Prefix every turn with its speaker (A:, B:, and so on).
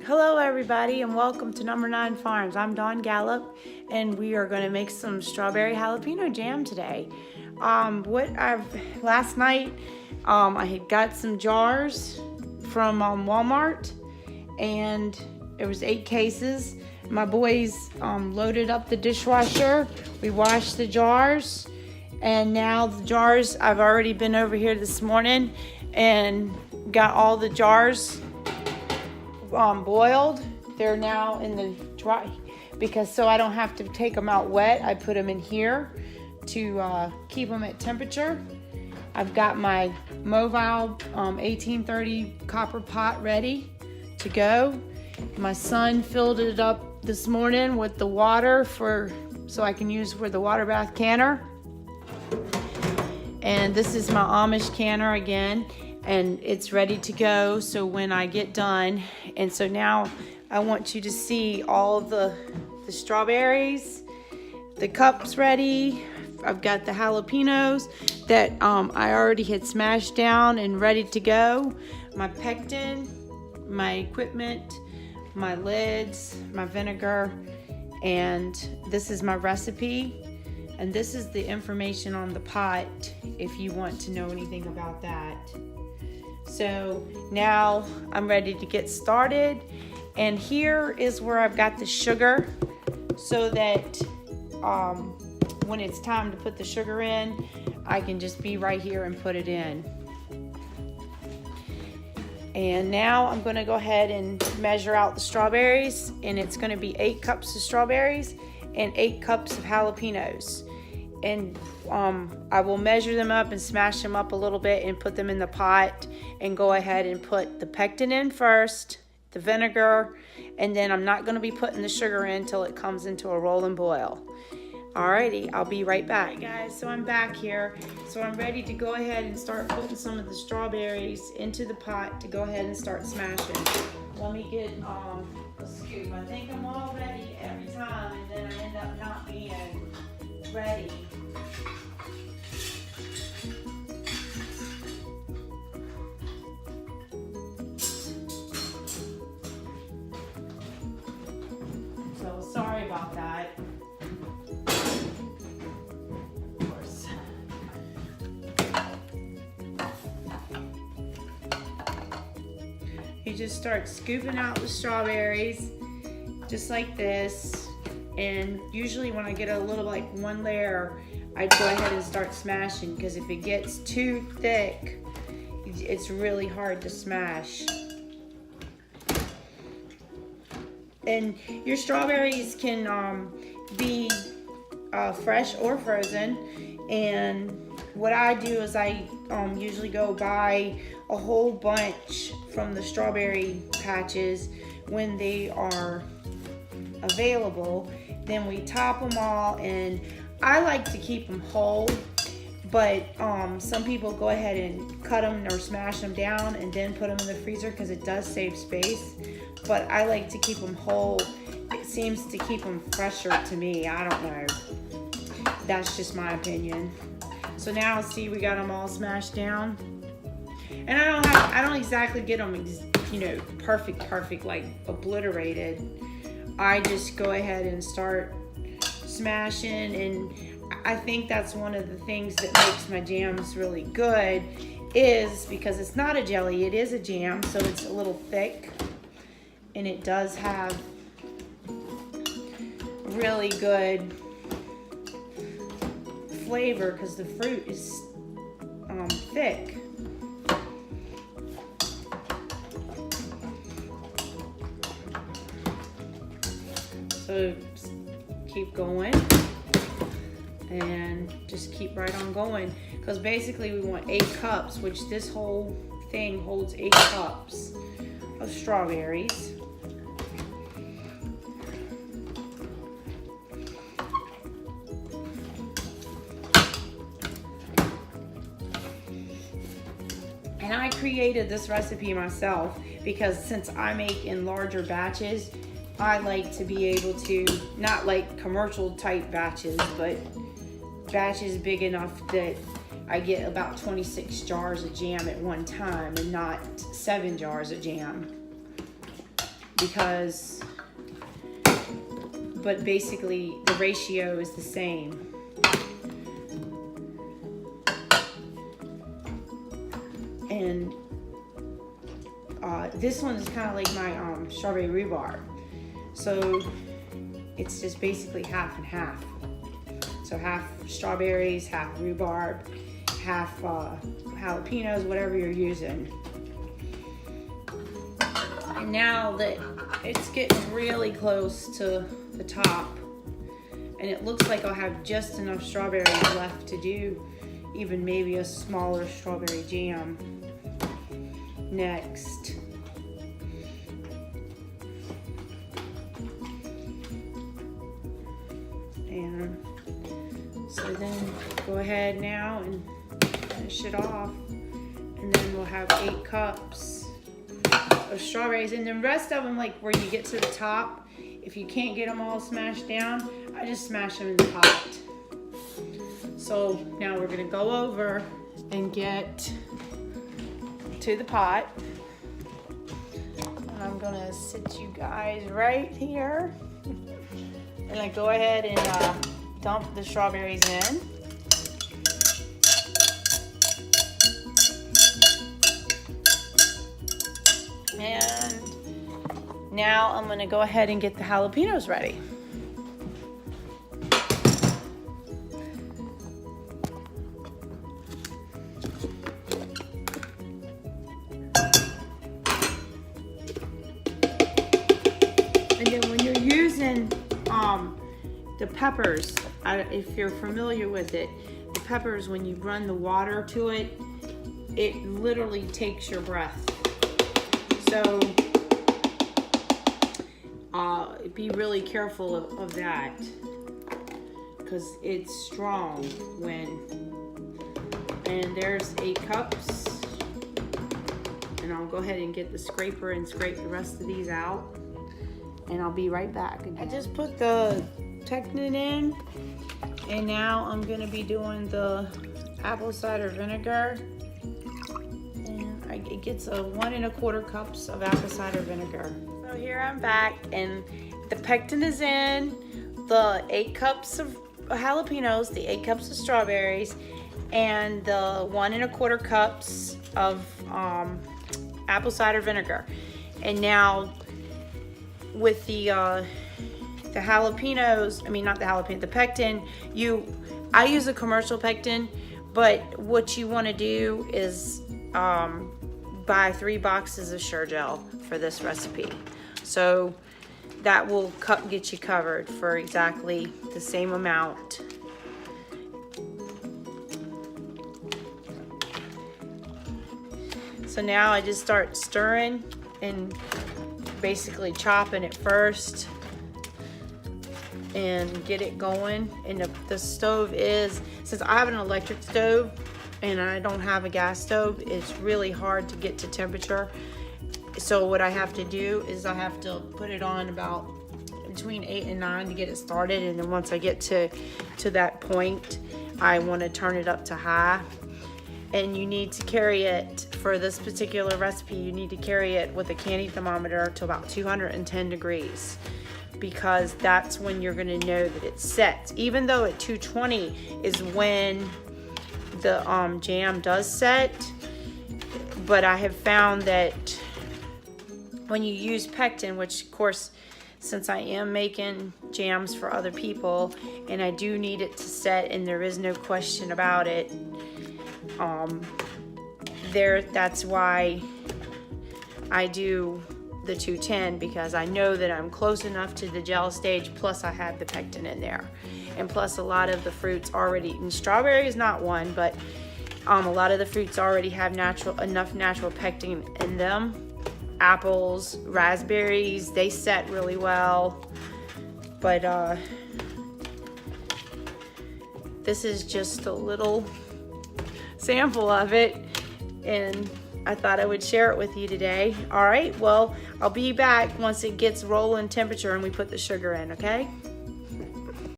A: Hello everybody and welcome to Number 9 Farms. I'm Dawn Gallup and we are going to make some strawberry jalapeno jam today. Last night I had got some jars from Walmart and it was 8 cases. My boys loaded up the dishwasher. We washed the jars and now the jars, I've already been over here this morning and got all the jars boiled. They're now in the dry because so I don't have to take them out wet. I put them in here to keep them at temperature. I've got my mobile 1830 copper pot ready to go. My son filled it up this morning with the water so I can use for the water bath canner. And this is my Amish canner again. And it's ready to go so when I get done. And so now I want you to see all the strawberries, the cups ready. I've got the jalapenos that I already had smashed down and ready to go. My pectin, my equipment, my lids, my vinegar, and this is my recipe. And this is the information on the pot if you want to know anything about that. So now I'm ready to get started, and here is where I've got the sugar so that when it's time to put the sugar in, I can just be right here and put it in. And now I'm going to go ahead and measure out the strawberries, and it's going to be 8 cups of strawberries and 8 cups of jalapenos. And I will measure them up and smash them up a little bit and put them in the pot and go ahead and put the pectin in first, the vinegar, and then I'm not going to be putting the sugar in until it comes into a rolling boil. Alrighty, I'll be right back. All right, guys, so I'm back here. So I'm ready to go ahead and start putting some of the strawberries into the pot to go ahead and start smashing. Let me get a scoop. I think I'm all ready every time and then I end up not being ready. So sorry about that. Of course. You just start scooping out the strawberries just like this. And usually when I get a little like one layer, I'd go ahead and start smashing because if it gets too thick, it's really hard to smash. And your strawberries can be fresh or frozen. And what I do is I usually go buy a whole bunch from the strawberry patches when they are available. Then we top them all, and I like to keep them whole, but some people go ahead and cut them or smash them down and then put them in the freezer because it does save space. But I like to keep them whole. It seems to keep them fresher to me. I don't know. That's just my opinion. So now see, we got them all smashed down, and I don't exactly get them, perfect like obliterated. I just go ahead and start smashing, and I think that's one of the things that makes my jams really good is because it's not a jelly, it is a jam, so it's a little thick, and it does have really good flavor because the fruit is thick. So keep going and just keep right on going because basically we want 8 cups, which this whole thing holds 8 cups of strawberries. And I created this recipe myself because since I make in larger batches, I like to be able to, not like commercial type batches, but batches big enough that I get about 26 jars of jam at one time and not 7 jars of jam. because, but basically the ratio is the same. And this one is kind of like my strawberry rhubarb. So it's just basically half and half. So half strawberries, half rhubarb, half jalapenos, whatever you're using. And now that it's getting really close to the top, and it looks like I'll have just enough strawberries left to do even maybe a smaller strawberry jam next. And so then go ahead now and finish it off, and then we'll have 8 cups of strawberries. And the rest of them, like where you get to the top, if you can't get them all smashed down, I just smash them in the pot. So now we're gonna go over and get to the pot, and I'm gonna sit you guys right here, and I go ahead and dump the strawberries in. And now I'm gonna go ahead and get the jalapenos ready. And then when you're using the peppers, if you're familiar with it, the peppers, when you run the water to it, it literally takes your breath. So be really careful of that, because it's strong and there's 8 cups, and I'll go ahead and get the scraper and scrape the rest of these out, and I'll be right back. I just put the pectin in, and now I'm gonna be doing the apple cider vinegar. It gets 1 1/4 cups of apple cider vinegar. So here I'm back, and the pectin is in, the 8 cups of jalapenos, the 8 cups of strawberries, and the 1 1/4 cups of apple cider vinegar. And now with the jalapenos, I mean not the jalapeno, the pectin, I use a commercial pectin, but what you want to do is buy 3 boxes of Sure Gel for this recipe. So that will get you covered for exactly the same amount. So now I just start stirring and basically chopping it first and get it going. And the stove is, since I have an electric stove and I don't have a gas stove, it's really hard to get to temperature. So what I have to do is I have to put it on about between 8 and 9 to get it started, and then once I get to that point, I want to turn it up to high. And you need to carry it, for this particular recipe, you need to carry it with a candy thermometer to about 210 degrees, because that's when you're going to know that it's set. Even though at 220 is when the jam does set, but I have found that when you use pectin, which of course, since I am making jams for other people and I do need it to set, and there is no question about it, that's why I do the 210, because I know that I'm close enough to the gel stage, plus I have the pectin in there, and plus a lot of the fruits already, and strawberry is not one, but a lot of the fruits already have enough natural pectin in them. Apples, raspberries, they set really well, but this is just a little sample of it, and I thought I would share it with you today. All right, well, I'll be back once it gets rolling temperature and we put the sugar in, okay?